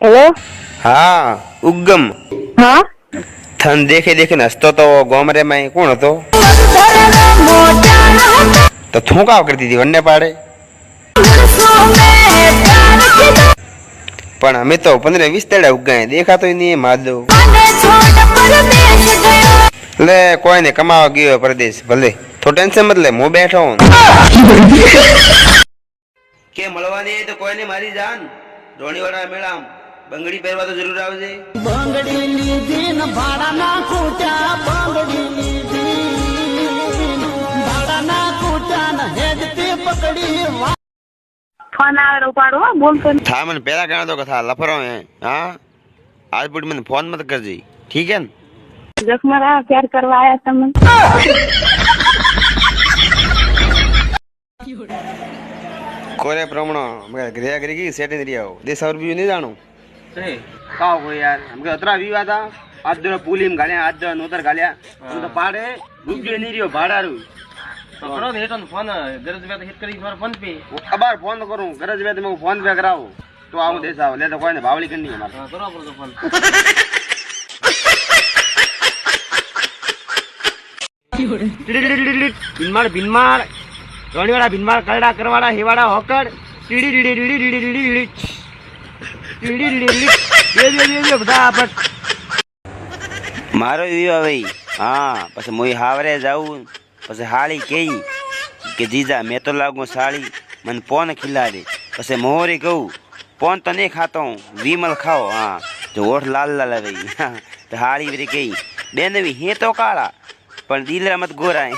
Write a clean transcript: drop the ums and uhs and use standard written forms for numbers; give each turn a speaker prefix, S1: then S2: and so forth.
S1: Hello.
S2: हाँ उगम
S1: हाँ
S2: थन देखे देखे हंसतो तो गोमरे में कौन હતો तो थूका करती थी वन्ने पाड़े पण हमें तो 15-20 तेड़ा उग गए देखा तो ही नहीं है माधव ले कोई ने कमावा गयो परदेश भले तो टेंशन मत ले मैं बैठा हूं के મળવાની તો કોઈને મારી જાન ધોણીવાડા મેળામ બંગડી પહેરવા તો જરૂર આવજે
S3: બંગડી લીધી ન ભાડાના ખૂટ્યા બંગડી લીધી ભાડાના ખૂટ્યા ન હેડતી પકડી
S1: फोन आवे उपाड़ो बोलतो नहीं।
S2: था मन पहला कहना तो कथा लफरो है हाँ आज बुढ़ मन फोन मत कर जी ठीक है
S1: जखमरा प्यार करवाया तुम
S2: कोरे प्रमाण मगर गृह गृह की सेटिंग रिया हो दे 100 रुपये नहीं जानो
S4: अरे का हो यार हमके अतरा विवा था आज जो पुलीम गालिया आज जो नोतर गालिया हम तो पाड़े रुक जो नहीं रियो भाड़ा रू तो करो दे तो फोन गरज पे हिट करी मारो फोन पे अबार फोन करूं गरज पे मैं फोन पे कराओ तो आऊं देसा ले तो कोई ने बावली करनी है हमारे हां करो तो फोन बिनमार बिनमार रोणीवाड़ा बिनमार करड़ा करवाड़ा हेवाड़ा होकड़ टीडी टीडी टीडी टीडी टीडी टीडी टीडी टीडी फटाफट
S2: मारो विवाह भाई हाँ પછી મોઈ હાવરે જાઉં પછી હાળી કહી કે જીજા मैं तो लागू साड़ी मन पोन खिला दे પછી मोहरी कहूँ पोन तो नहीं खाता हूँ विमल खाओ हाँ जो ओठ लाल लाल है भाई तो हाड़ी मेरी कही बेन भी हे तो काला पर दिल मत गोरा है